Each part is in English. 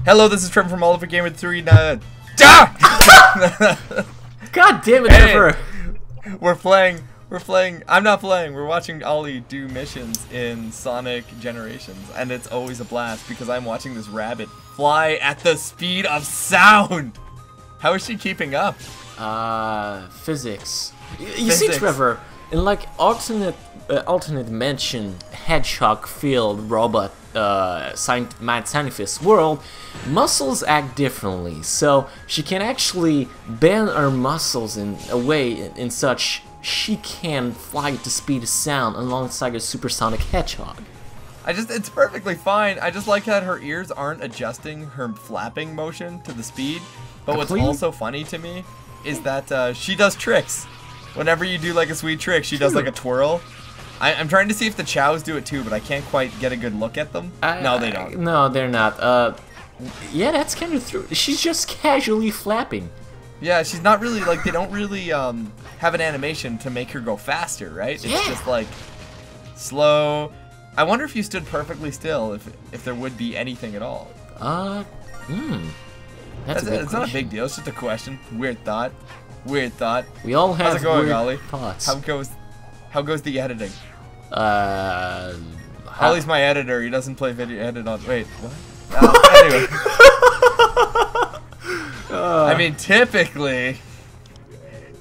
Hello, this is Trevor from All Over Gamer 3. God damn it, Hey, Trevor! we're playing. I'm not playing. We're watching Ollie do missions in Sonic Generations, and it's always a blast because I'm watching this rabbit fly at the speed of sound. How is she keeping up? Physics. You see, Trevor, in like alternate dimension hedgehog field robot mad scientist world, muscles act differently, so she can actually bend her muscles in a way in such she can fly at the speed of sound alongside a supersonic hedgehog. It's perfectly fine. I just like that her ears aren't adjusting her flapping motion to the speed. But what's also funny to me is that she does tricks. Whenever you do like a sweet trick, she does like a twirl. I'm trying to see if the chows do it too, but I can't quite get a good look at them. No, they don't. No, they're not. Yeah, that's kind of true. She's just casually flapping. Yeah, she's not really, like, they don't really have an animation to make her go faster, right? It's just like slow. I wonder if you stood perfectly still, if there would be anything at all. That's it's not a big deal. It's just a question. Weird thought. Weird thought. We all have How's it going, weird Ollie? thoughts. How goes the editing? Ollie's my editor. He doesn't play video edit on. Wait, what? Anyway. I mean, typically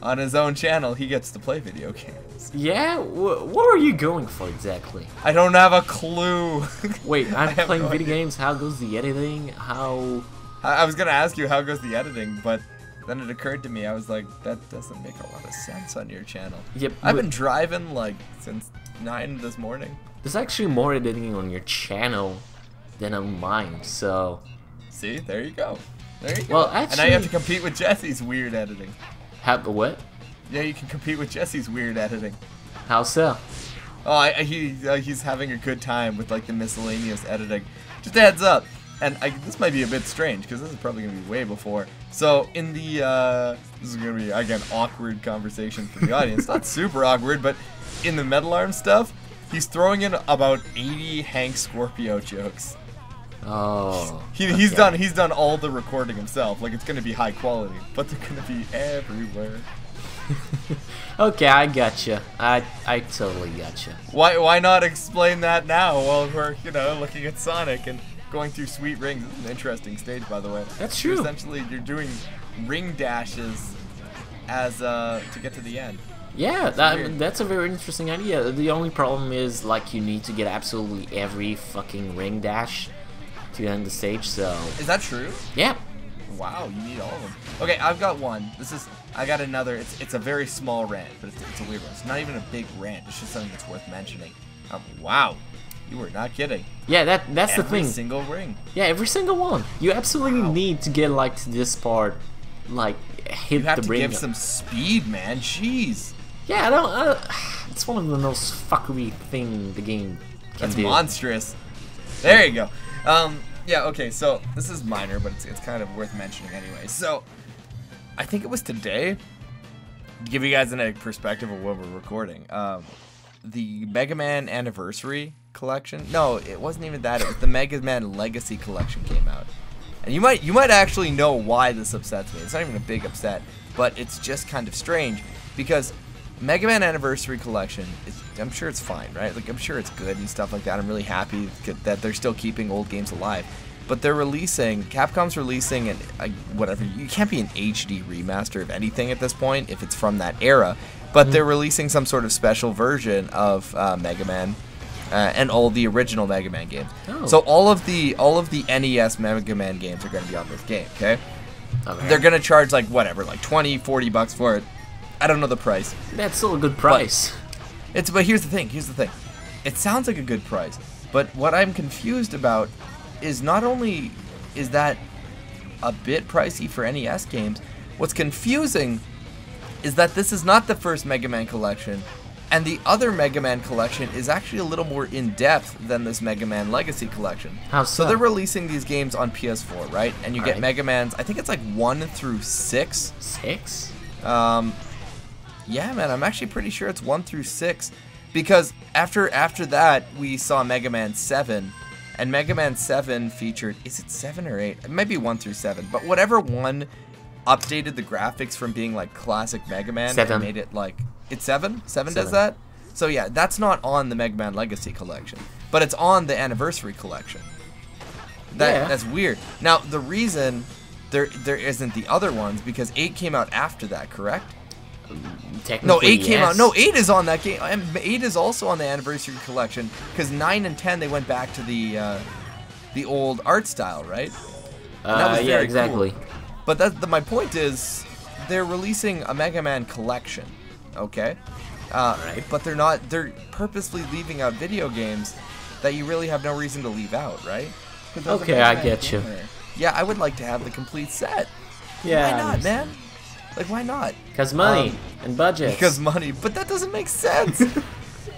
on his own channel, he gets to play video games. Yeah? What are you going for exactly? I don't have a clue. Wait, I'm playing video games. How goes the editing? How? I was gonna ask you how goes the editing, but then it occurred to me. I was like, that doesn't make a lot of sense on your channel. Yep. I've been driving like since 9 this morning. There's actually more editing on your channel than on mine, so. See, there you go. There you go. Well, actually, and now you have to compete with Jesse's weird editing. What? Yeah, you can compete with Jesse's weird editing. How so? Oh, he's having a good time with like the miscellaneous editing. Just a heads up. And this might be a bit strange because this is probably gonna be way before. So in the this is gonna be again awkward conversation for the audience. Not super awkward, but in the Metal Arm stuff, he's throwing in about 80 Hank Scorpio jokes. Oh. He's done all the recording himself. Like, it's gonna be high quality, but they're gonna be everywhere. Okay, I gotcha. I totally gotcha. Why not explain that now while we're looking at Sonic and going through sweet rings? This is an interesting stage, by the way. That's true. Essentially, you're doing ring dashes as to get to the end. Yeah, that's a very interesting idea. The only problem is like you need to get absolutely every fucking ring dash to end the stage. So is that true? Yeah. Wow, you need all of them. Okay, I've got one. I got another. It's a very small rant, but it's a weird one. It's not even a big rant. It's just something that's worth mentioning. Wow, you were not kidding. Yeah, that's the thing. Every single ring. Yeah, every single one. You absolutely need to get like to this part, like hit the ring. You have to give some speed, man. Jeez. Yeah, I don't. It's one of the most fuckery thing the game can do. That's monstrous. There you go. Yeah, okay, so this is minor, but it's kind of worth mentioning anyway. So, I think it was today, to give you guys a perspective of what we're recording, the Mega Man Anniversary Collection, no, it wasn't even that, it was the Mega Man Legacy Collection came out. And you might actually know why this upsets me. It's not even a big upset, but it's just kind of strange, because Mega Man Anniversary Collection, I'm sure it's fine, right? Like, I'm sure it's good and stuff like that. I'm really happy that they're still keeping old games alive. But Capcom's releasing whatever, you can't be an HD remaster of anything at this point if it's from that era. But they're releasing some sort of special version of Mega Man and all the original Mega Man games. Oh. So all of the NES Mega Man games are going to be on this game, okay? They're going to charge like whatever, like 20, 40 bucks for it. I don't know the price. That's still a good price. But here's the thing. It sounds like a good price, but what I'm confused about is not only is that a bit pricey for NES games, what's confusing is that this is not the first Mega Man collection, and the other Mega Man collection is actually a little more in-depth than this Mega Man Legacy collection. How so? So they're releasing these games on PS4, right? And you get Mega Mans, I think it's like 1 through 6. 6? Yeah, man, I'm actually pretty sure it's 1 through 6, because after that we saw Mega Man 7, And Mega Man 7 featured, is it 7 or 8? It might be 1 through 7, but whatever one updated the graphics from being like classic Mega Man 7. and made it like, it's 7? 7 does that? So yeah, that's not on the Mega Man Legacy Collection, but it's on the Anniversary Collection. That's weird. Now, the reason there isn't the other ones, because 8 came out after that, correct? No, 8 came out. No, 8 is on that game. 8 is also on the Anniversary Collection, because 9 and 10, they went back to the old art style, right? And that was very exactly. cool. But my point is, they're releasing a Mega Man collection, okay? Right. But they're purposely leaving out video games that you really have no reason to leave out, right? Okay, I get you. Yeah, I would like to have the complete set. Yeah. Why not, man? Like, why not? Because money and budget. Because money, but that doesn't make sense.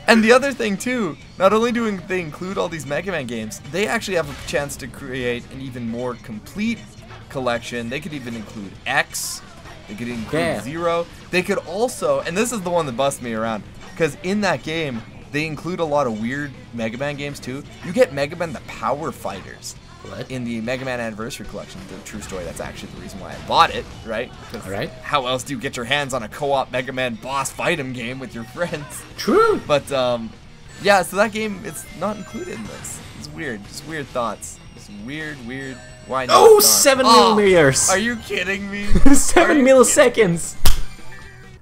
And the other thing, too, not only do they include all these Mega Man games, they actually have a chance to create an even more complete collection. They could even include X. They could include Zero. They could also, and this is the one that busts me around, because in that game, they include a lot of weird Mega Man games, too. You get Mega Man the Power Fighters. What? In the Mega Man Anniversary Collection, the true story. That's actually the reason why I bought it, right? Alright. How else do you get your hands on a co-op Mega Man boss fight 'em game with your friends? True. But yeah, so that game, it's not included in this. It's weird. Just weird thoughts. It's weird. Why not? Oh, 7 millimeters. Are you kidding me? 7 milliseconds.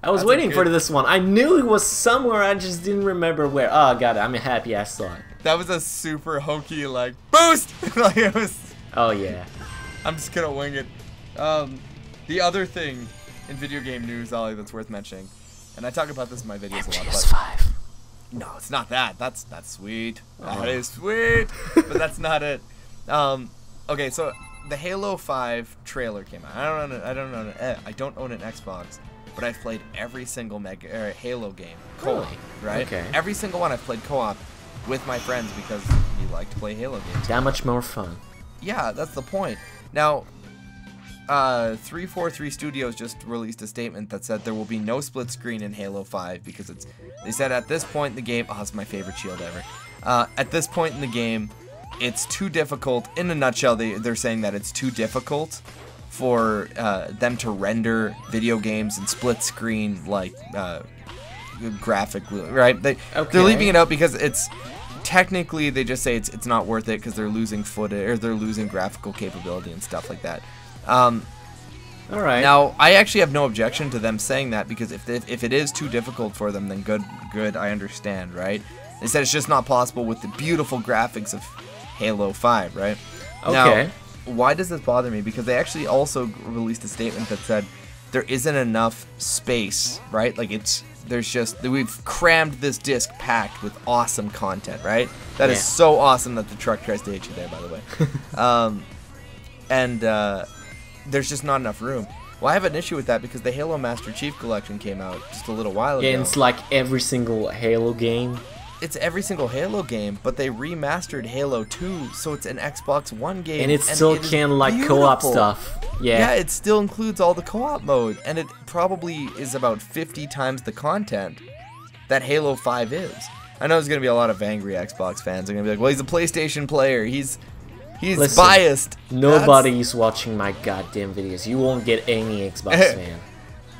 I was That's waiting for this one. I knew it was somewhere. I just didn't remember where. Oh, God, I'm happy I saw it. That was a super hokey, like, boost! Like, it was... Oh, yeah. I'm just gonna wing it. The other thing in video game news, Ollie, that's worth mentioning, and I talk about this in my videos a lot, but... MGS5. No, it's not that. That's sweet. That is sweet. But that's not it. Okay, so the Halo 5 trailer came out. I don't own an Xbox, but I've played every single Halo game co-op, right? Okay. Every single one I've played co-op with my friends because we like to play Halo games. That much more fun. Yeah, that's the point. Now, 343 Studios just released a statement that said there will be no split screen in Halo 5 because they said at this point in the game, it's my favorite shield ever. At this point in the game, it's too difficult. In a nutshell, they're saying that it's too difficult for them to render video games in split screen like graphically, right? They're leaving it out because it's technically they just say it's not worth it because they're losing footage or they're losing graphical capability and stuff like that. All right. Now, I actually have no objection to them saying that because if it is too difficult for them, then good, I understand, right? They said it's just not possible with the beautiful graphics of Halo 5, right? Okay. Now, why does this bother me? Because they actually also released a statement that said there isn't enough space, right? Like we've crammed this disc packed with awesome content, right? That is so awesome that the truck tries to hit you there, by the way. There's just not enough room. Well, I have an issue with that because the Halo Master Chief Collection came out just a little while ago. Yeah, it's like every single Halo game. It's every single Halo game, but they remastered Halo 2, so it's an Xbox One game. And it still can like co-op stuff. Yeah. Yeah, it still includes all the co-op mode, and it probably is about 50 times the content that Halo 5 is. I know there's going to be a lot of angry Xbox fans. They're going to be like, well, he's a PlayStation player. He's Listen, biased. Nobody's watching my goddamn videos. You won't get any Xbox fan.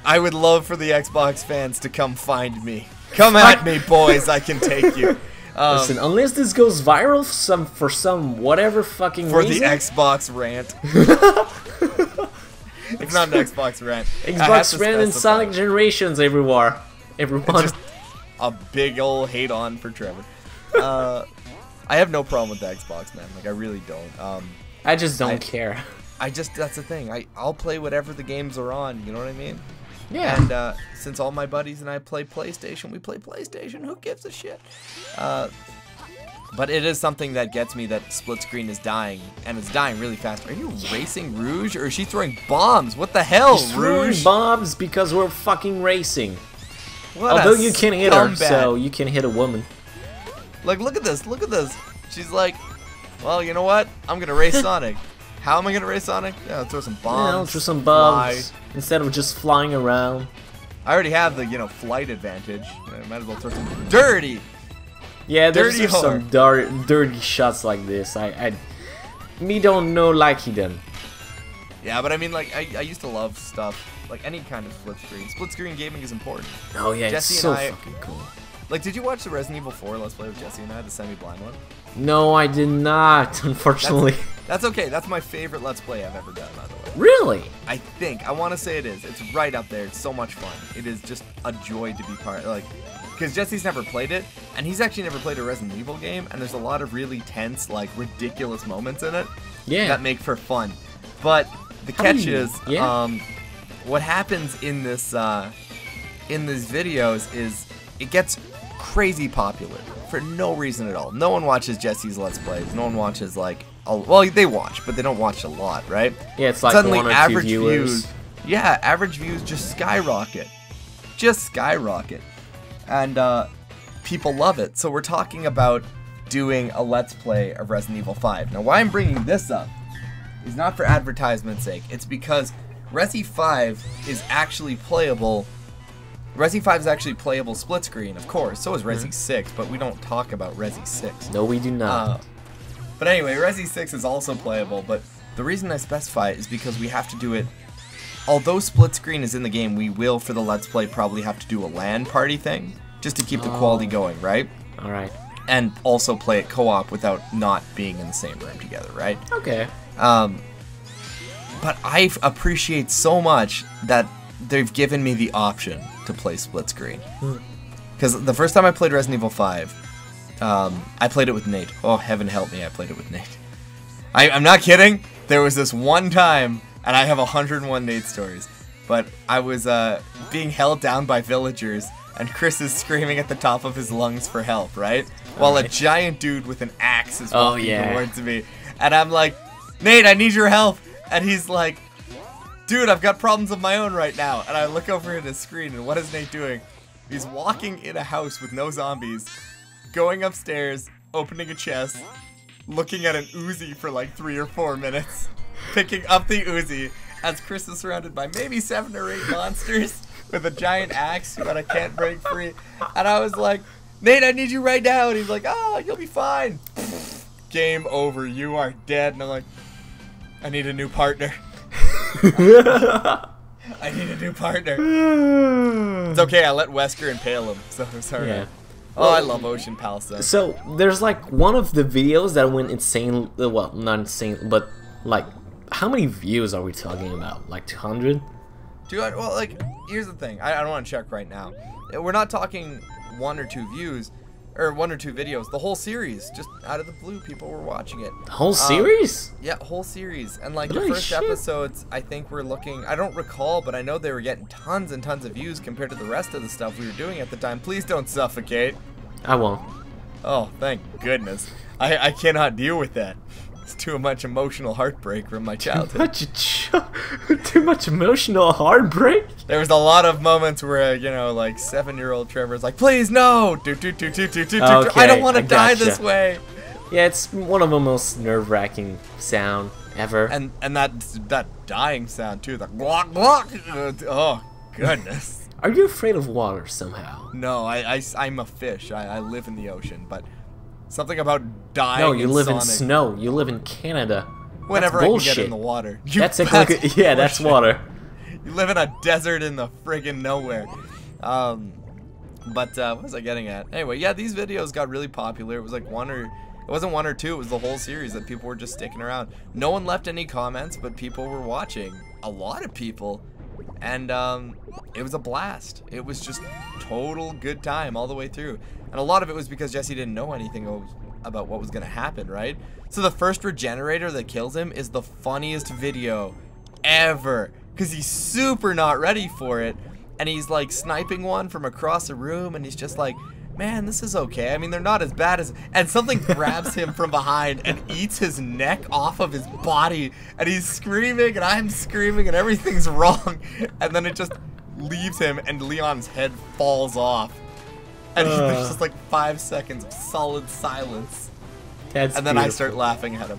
I would love for the Xbox fans to come find me. Come at me, boys. I can take you. Listen, unless this goes viral for some whatever fucking reason. For the Xbox rant. It's not an Xbox rant. Xbox rant and Sonic Generations everyone. Just a big old hate on for Trevor. I have no problem with the Xbox, man. Like, I really don't. I just don't care. That's the thing. I'll play whatever the games are on. You know what I mean? Yeah. And since all my buddies and I play PlayStation, we play PlayStation. Who gives a shit? But it is something that gets me that split screen is dying, and it's dying really fast. Are you racing Rouge, or is she throwing bombs? What the hell, She's Rouge? throwing bombs because we're fucking racing. What Although you can hit her, so you can hit a woman. Like, look at this. Look at this. She's like, well, you know what? I'm going to race Sonic. How am I going to race Sonic? Yeah, I'll throw some bombs. Yeah, I'll throw some bombs instead of just flying around. I already have the, flight advantage. I might as well throw some dirty Yeah, there's Dirty just some dirty shots like this. Me don't know like them. Yeah, but I mean, like, I used to love stuff, like any kind of split screen. Split screen gaming is important. Oh yeah, Jesse it's so and I, fucking cool. Like, did you watch the Resident Evil 4 Let's Play with Jesse and I, the semi-blind one? No, I did not, unfortunately. That's okay. That's my favorite Let's Play I've ever done, by the way. Really? I want to say it is. It's right up there. It's so much fun. It is just a joy to be part, like, because Jesse's never played it, and he's actually never played a Resident Evil game, and there's a lot of really tense, like, ridiculous moments in it that make for fun. But the catch is, what happens in this, in these videos is it gets crazy popular for no reason at all. No one watches Jesse's Let's Plays. No one watches, like, well, they watch, but they don't watch a lot, right? Yeah, it's like suddenly 1 or 2 average viewers. views. Yeah, average views just skyrocket. Just skyrocket. And people love it. So we're talking about doing a Let's Play of Resident Evil 5. Now, why I'm bringing this up is not for advertisement's sake. It's because Resi 5 is actually playable. Resi 5 is actually playable split screen, of course. So is Resi 6, but we don't talk about Resi 6. No, we do not. But anyway, Resi 6 is also playable, but the reason I specify it is because we have to do it. Although split screen is in the game, we will, for the Let's Play, probably have to do a LAN party thing, just to keep the quality going, right? Alright. And also play it co-op without not being in the same room together, right? Okay. But I appreciate so much that they've given me the option to play split screen. Because the first time I played Resident Evil 5, I played it with Nate. Oh, heaven help me, I played it with Nate. I'm not kidding. There was this one time, and I have 101 Nate stories, but I was being held down by villagers, and Chris is screaming at the top of his lungs for help, right? While a giant dude with an axe is walking towards me. And I'm like, Nate, I need your help. And he's like, dude, I've got problems of my own right now. And I look over at his screen, and what is Nate doing? He's walking in a house with no zombies, going upstairs, opening a chest, looking at an Uzi for like 3 or 4 minutes, picking up the Uzi as Chris is surrounded by maybe 7 or 8 monsters with a giant axe that I can't break free. And I was like, Nate, I need you right now. And he's like, oh, you'll be fine. Game over. You are dead. And I'm like, I need a new partner. I need a new partner. It's okay, I let Wesker impale him, so it's alright. Yeah. Oh, I love Ocean Palisade. So, there's like one of the videos that went insane, well, not insane, but like, how many views are we talking about? Like 200? Dude, well, like, here's the thing. I don't want to check right now. We're not talking 1 or 2 views, or 1 or 2 videos. The whole series, just out of the blue, people were watching it. The whole series? Yeah, whole series. And like Holy the first shit. episodes, I think we're looking, I don't recall, but I know they were getting tons and tons of views compared to the rest of the stuff we were doing at the time. Please don't suffocate. I won't. Oh, thank goodness. I cannot deal with that. It's too much emotional heartbreak from my childhood. Too much emotional heartbreak? There was a lot of moments where, you know, like 7-year-old Trevor's like, please no! I don't want to die this way. Yeah, it's one of the most nerve-wracking sound ever. And that dying sound too, the glock glock. Oh goodness. Are you afraid of water somehow? No, I'm a fish. I live in the ocean, but something about dying. No, you live Sonic. in snow. You live in Canada. Whenever I can get in the water. That's water. You live in a desert in the friggin' nowhere. But what was I getting at? Anyway, yeah, these videos got really popular. It was like it wasn't 1 or 2, it was the whole series that people were just sticking around. No one left any comments, but people were watching. A lot of people. And it was a blast. It was just total good time all the way through. And a lot of it was because Jesse didn't know anything about what was going to happen, right? So the first regenerator that kills him is the funniest video ever. Because he's super not ready for it. And he's like sniping one from across a room, and he's just like, man, this is okay. I mean, they're not as bad as... And something grabs him from behind and eats his neck off of his body. And he's screaming, and I'm screaming, and everything's wrong. And then it just leaves him, and Leon's head falls off. And there's just like 5 seconds of solid silence. That's and then beautiful. I start laughing at him.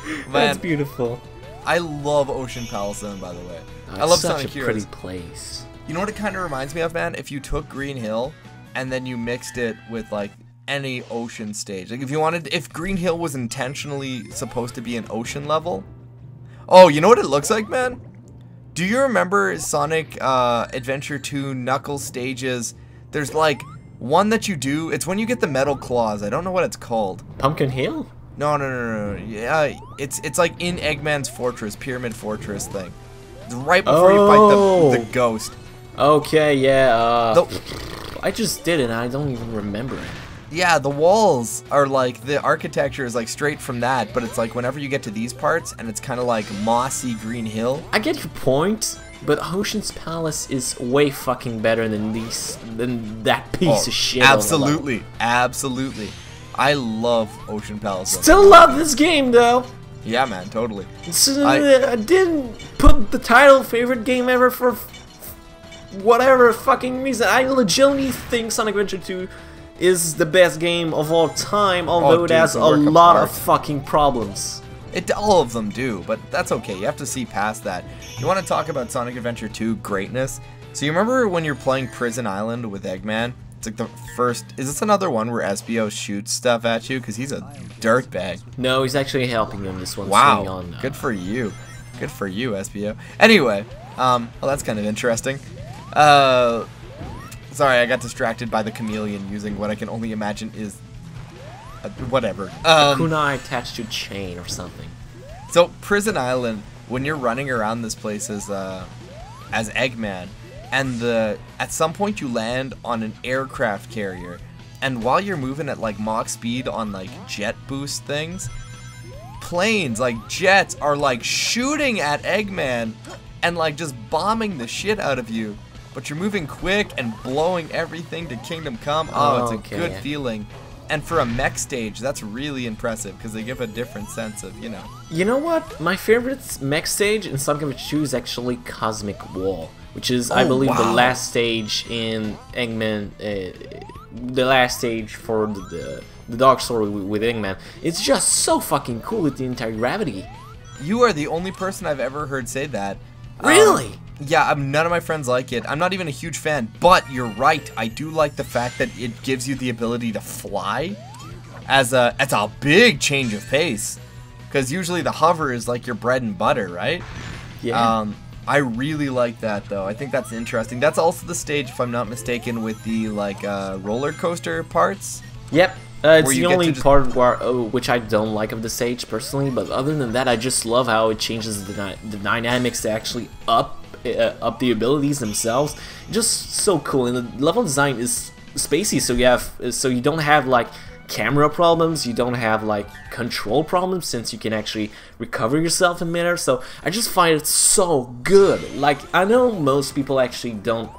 Man, that's beautiful. I love Ocean Palisade, by the way. Oh, I love such Sonic a Heroes. pretty place. You know what it kind of reminds me of, man? If you took Green Hill and then you mixed it with like any ocean stage. Like if Green Hill was intentionally supposed to be an ocean level. Oh, you know what it looks like, man? Do you remember Sonic Adventure 2 Knuckles stages? There's like one that you do. It's when you get the metal claws. I don't know what it's called. Pumpkin Hill? No. Yeah, it's like in Eggman's Fortress, Pyramid Fortress thing. It's right before you fight the ghost. Okay, yeah. I just did it and I don't even remember it. Yeah, the walls are like, the architecture is like straight from that, but it's like whenever you get to these parts and it's kind of like mossy Green Hill. I get your point, but Ocean's Palace is way fucking better than that piece of shit. Absolutely, absolutely. I love Ocean Palace. Still love this game though. Yeah, man, totally. So, I didn't put the title favorite game ever for whatever fucking reason. I legitimately think Sonic Adventure 2 is the best game of all time, although it has a lot of fucking problems. All of them do, but that's okay. You have to see past that. You want to talk about Sonic Adventure 2 greatness? So you remember when you're playing Prison Island with Eggman? It's like the first... Is this another one where SBO shoots stuff at you? Because he's a dirtbag. No, he's actually helping him this one. Wow, good for you. Good for you, SBO. Anyway, well, that's kind of interesting. Sorry, I got distracted by the chameleon using what I can only imagine is... whatever. A kunai attached to a chain or something. So, Prison Island, when you're running around this place as Eggman, and at some point you land on an aircraft carrier, and while you're moving at like Mach speed on like jet boost things, planes, like jets, are like shooting at Eggman and like just bombing the shit out of you. But you're moving quick and blowing everything to Kingdom Come. Oh, it's a good feeling. And for a mech stage, that's really impressive because they give a different sense of, you know. You know what? My favorite mech stage in Sonic Adventure 2 is actually Cosmic Wall, which is, I believe, the last stage in Eggman, the last stage for the Dark Story with Eggman. It's just so fucking cool with the entire gravity. You are the only person I've ever heard say that. Really? Yeah, none of my friends like it. I'm not even a huge fan, but you're right. I do like the fact that it gives you the ability to fly. It's a big change of pace, because usually the hover is like your bread and butter, right? Yeah. I really like that though. I think that's interesting. That's also the stage, if I'm not mistaken, with the like roller coaster parts. Yep. It's the only part where, which I don't like of the stage personally, but other than that, I just love how it changes the dynamics to actually up the abilities themselves. Just so cool, and the level design is spacey, so you don't have like camera problems, you don't have like control problems, since you can actually recover yourself in midair. So I just find it so good. Like, I know most people actually don't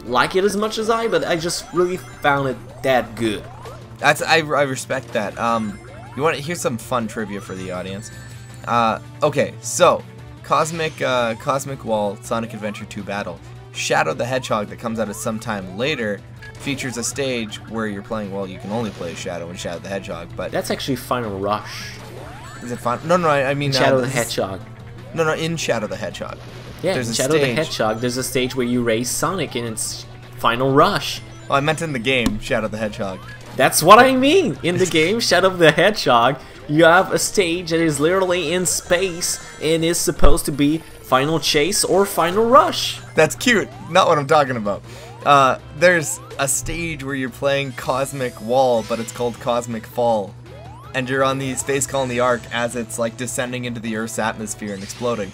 like it as much as I, but I just really found it that good. I respect that. You want to hear some fun trivia for the audience? Okay, so Cosmic Wall Sonic Adventure 2 battle. Shadow the Hedgehog, that comes out at some time later, features a stage where you're playing. Well, you can only play Shadow and Shadow the Hedgehog, but that's actually Final Rush. Is it fun? No, I mean Shadow the Hedgehog. No, in Shadow the Hedgehog. Yeah, in Shadow the Hedgehog, there's a stage where you race Sonic, and it's Final Rush. Oh, I meant in the game Shadow the Hedgehog. That's what I mean. In the game Shadow the Hedgehog, you have a stage that is literally in space and is supposed to be Final Chase or Final Rush. That's cute. Not what I'm talking about. There's a stage where you're playing Cosmic Wall, but it's called Cosmic Fall. And you're on the Space Colony Arc as it's like descending into the Earth's atmosphere and exploding.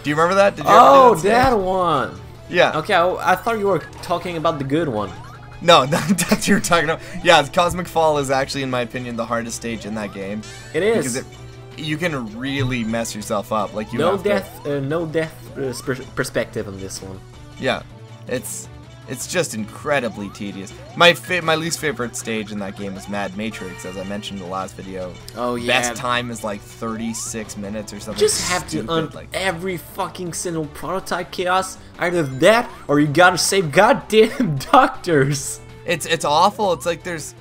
Do you remember that? Did you ever do that one. Yeah. Okay, I thought you were talking about the good one. No, that's what you were talking about. Yeah, Cosmic Fall is actually, in my opinion, the hardest stage in that game. It is. Because you can really mess yourself up. Like no death perspective on this one. Yeah, it's just incredibly tedious. My least favorite stage in that game is Mad Matrix, as I mentioned in the last video. Oh yeah. Best time is like 36 minutes or something. Just have to on every fucking single prototype chaos. Either that or you gotta save goddamn doctors. It's awful. It's like there's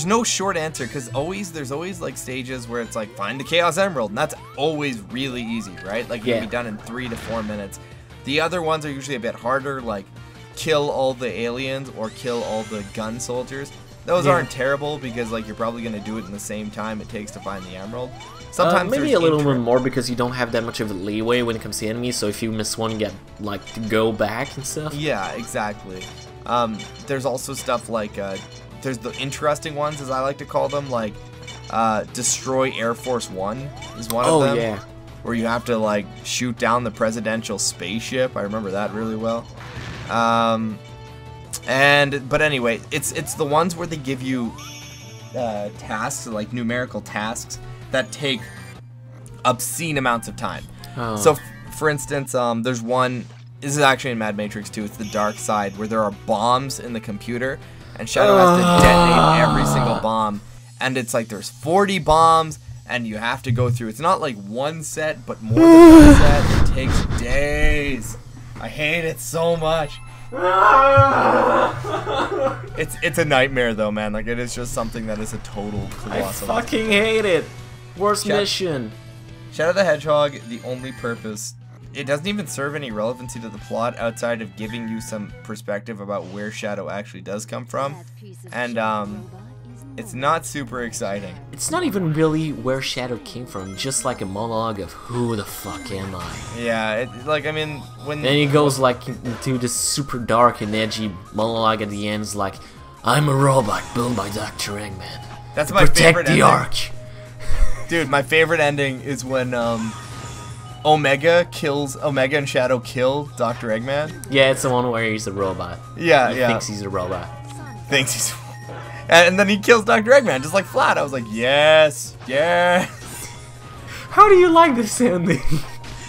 no short answer, because there's always like stages where it's like find the Chaos Emerald, and that's always really easy, right? Like it can be done in 3 to 4 minutes. The other ones are usually a bit harder, like kill all the aliens or kill all the gun soldiers. Those aren't terrible because like you're probably gonna do it in the same time it takes to find the emerald. Sometimes maybe a little bit more because you don't have that much of a leeway when it comes to enemies. So if you miss one, you get like to go back and stuff. Yeah, exactly. There's also stuff like there's the interesting ones, as I like to call them, like Destroy Air Force One is one of them. Oh yeah. Where you have to like shoot down the presidential spaceship. I remember that really well. But anyway, it's the ones where they give you tasks, like numerical tasks that take obscene amounts of time. Oh. So, for instance, there's one. This is actually in Mad Matrix 2. It's the dark side where there are bombs in the computer, and Shadow has to detonate every single bomb. And it's like there's 40 bombs, and you have to go through. It's not like one set, but more than one set. It takes days. I hate it so much. It's a nightmare though, man. Like it is just something that is a total colossal. I fucking hate it. Worst mission. Shadow the Hedgehog, the only purpose, it doesn't even serve any relevancy to the plot outside of giving you some perspective about where Shadow actually does come from, and it's not super exciting. It's not even really where Shadow came from, just like a monologue of who the fuck am I? Yeah, like I mean when. Then he goes like into this super dark and edgy monologue at the end. Is like, I'm a robot built by Dr. Eggman. That's my favorite ending. Protect the Ark. Dude, my favorite ending is when Omega and Shadow kill Dr. Eggman. Yeah, it's the one where he's a robot. Yeah, He thinks he's a robot. Thinks he's. And then he kills Dr. Eggman, just like flat. I was like, yes, yes. How do you like this ending?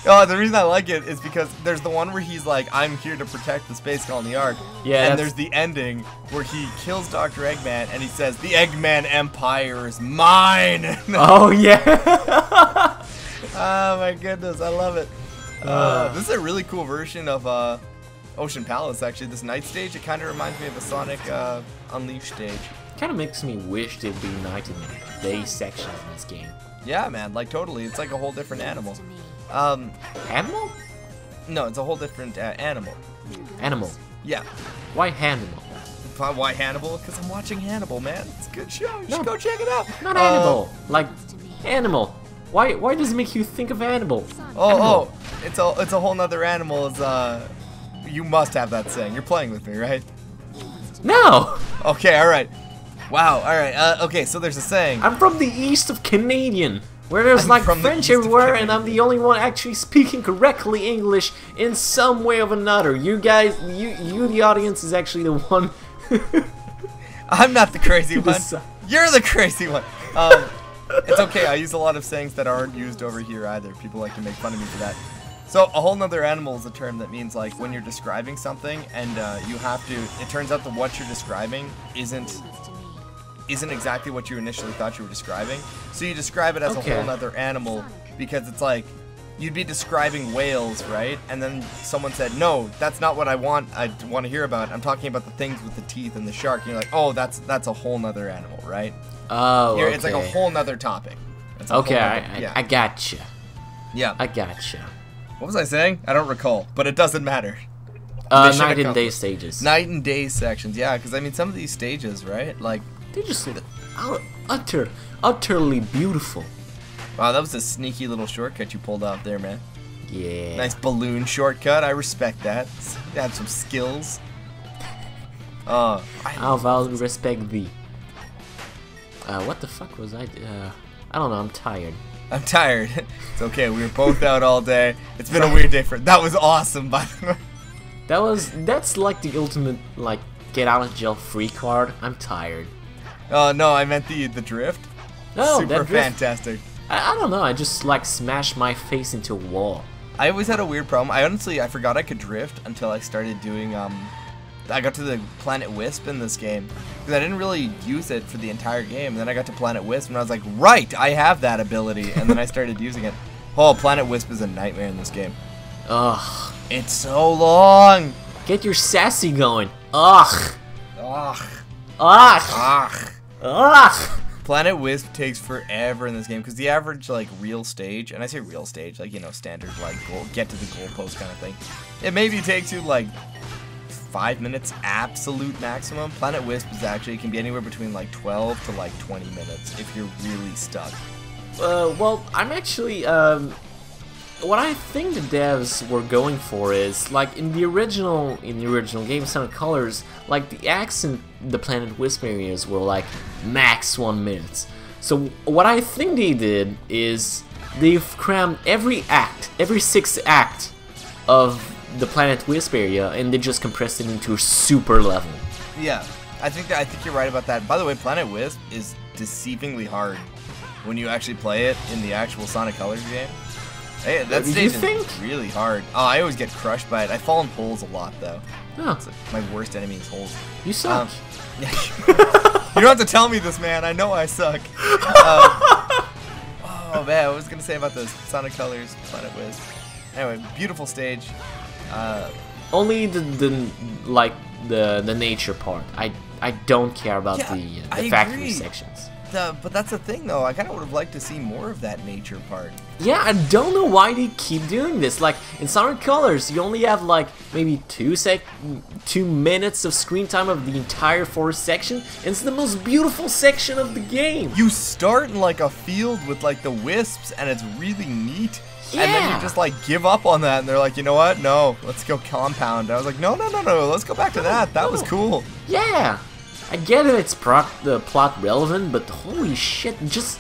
Oh, the reason I like it is because there's the one where he's like, I'm here to protect the space colony Ark. Yeah. And there's the ending where he kills Dr. Eggman and he says, the Eggman Empire is mine. Oh, yeah. Oh, my goodness. I love it. This is a really cool version of Ocean Palace, actually. This night stage, it kind of reminds me of a Sonic Unleashed stage. Kind of makes me wish there'd be night and day sections in this game. Yeah, man, like totally. It's like a whole different animal. Animal? No, it's a whole different animal. Animal. Yeah. Why Hannibal? Why Hannibal? Because I'm watching Hannibal, man. It's a good show. You should go check it out. Not Hannibal. Like animal. Why does it make you think of Hannibal? Oh, it's a whole nother animal. Is you must have that saying. You're playing with me, right? No. Okay, all right. Wow, all right. Okay, so there's a saying. I'm from the east of Canadian, where there's like French everywhere, and I'm the only one actually speaking correctly English in some way or another. You guys, you the audience is actually the one. I'm not the crazy one. You're the crazy one. It's okay. I use a lot of sayings that aren't used over here either. People like to make fun of me for that. So a whole nother animal is a term that means like when you're describing something and you have to. It turns out that what you're describing isn't exactly what you initially thought you were describing. So you describe it as a whole nother animal because it's like you'd be describing whales, right? And then someone said, no, that's not what I want to hear about. I'm talking about the things with the teeth and the shark. And you're like, oh, that's a whole nother animal, right? Oh, okay. It's like a whole nother topic. Okay, I gotcha. Yeah. I gotcha. What was I saying? I don't recall, but it doesn't matter. Night and day stages. Night and day sections, yeah, because I mean some of these stages, right? Like they're just utterly beautiful. Wow, that was a sneaky little shortcut you pulled off there, man. Yeah. Nice balloon shortcut. I respect that. You had some skills. I'll respect thee. What the fuck was I? I don't know. I'm tired. I'm tired. It's okay. We were both out all day. It's been a weird day for. That was awesome, by the way. That's like the ultimate like get out of jail free card. I'm tired. Oh no, I meant the drift. No, super fantastic. I don't know. I just like smashed my face into a wall. I always had a weird problem. I forgot I could drift until I started doing I got to the Planet Wisp in this game because I didn't really use it for the entire game. And then I got to Planet Wisp and I was like, right, I have that ability. And then I started using it. Oh, Planet Wisp is a nightmare in this game. Ugh. It's so long. Get your sassy going. Ugh. Ugh. Ugh. Ugh. Ugh. Planet Wisp takes forever in this game because the average like real stage, and I say real stage, like standard like get to the goalpost kind of thing. It maybe takes you like 5 minutes absolute maximum. Planet Wisp is actually, it can be anywhere between like 12 to like 20 minutes if you're really stuck. Well, I'm actually, what I think the devs were going for is, like, in the original game, Sonic Colors, like, the acts in the Planet Wisp areas were, like, max 1 minute. So, what I think they did is, they've crammed every sixth act of the Planet Wisp area, and they just compressed it into a super level. Yeah, I think you're right about that. By the way, Planet Wisp is deceivingly hard when you actually play it in the actual Sonic Colors game. Hey, that stage is really hard. Oh, I always get crushed by it. I fall in holes a lot, though. Oh. It's my worst enemy is holes. You suck. You don't have to tell me this, man. I know I suck. Oh, man, what was I going to say about this? Sonic Colors, Planet Wisp. Anyway, beautiful stage. Only the nature part. I don't care about the factory sections. But that's the thing, though. I kind of would have liked to see more of that nature part. Yeah, I don't know why they keep doing this. Like, in Sonic Colors, you only have, like, maybe 2 minutes of screen time of the entire forest section, and it's the most beautiful section of the game. You start in, like, a field with, like, the wisps, and it's really neat. Yeah. And then you just, like, give up on that, and they're like, you know what? No, let's go compound. And I was like, no, let's go back to that. That was cool. Yeah. I get it, it's the plot relevant, but holy shit, just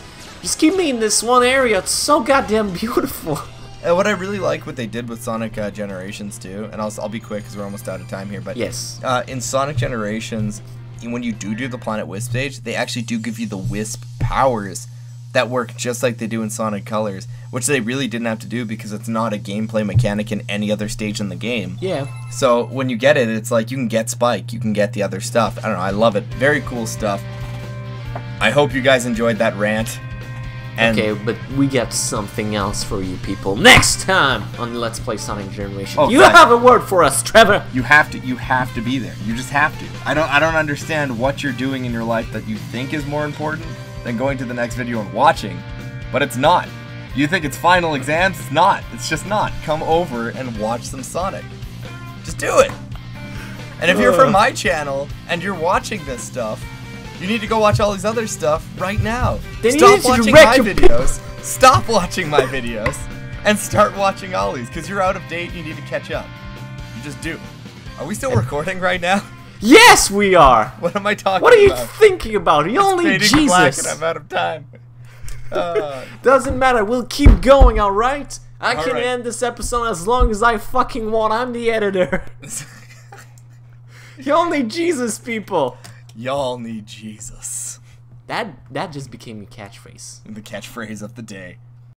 keep me in this one area. It's so goddamn beautiful. And what I really like what they did with Sonic Generations too, and I'll be quick because we're almost out of time here. But yes, in Sonic Generations, when you do the Planet Wisp stage, they actually do give you the Wisp powers that work just like they do in Sonic Colors, which they really didn't have to do because it's not a gameplay mechanic in any other stage in the game. Yeah. So when you get it, it's like you can get Spike, you can get the other stuff. I don't know, I love it. Very cool stuff. I hope you guys enjoyed that rant. And okay, but we got something else for you people next time on Let's Play Sonic Generations. Oh, you have a word for us, Trevor. You have to be there. You just have to. I don't understand what you're doing in your life that you think is more important than going to the next video and watching, but it's not. You think it's final exams? It's not. It's just not. Come over and watch some Sonic. Just do it. And if you're from my channel and you're watching this stuff, you need to go watch all these other stuff right now. Stop watching my videos. Stop watching my videos and start watching Ollie's because you're out of date and you need to catch up. You just do. Are we still recording right now? Yes, we are. What am I talking about? What are you thinking about? You only Jesus. Black and I'm out of time. Doesn't matter. We'll keep going. All right. I can right. end this episode as long as I fucking want. I'm the editor. You only Jesus, people. Y'all need Jesus. That just became a catchphrase. The catchphrase of the day.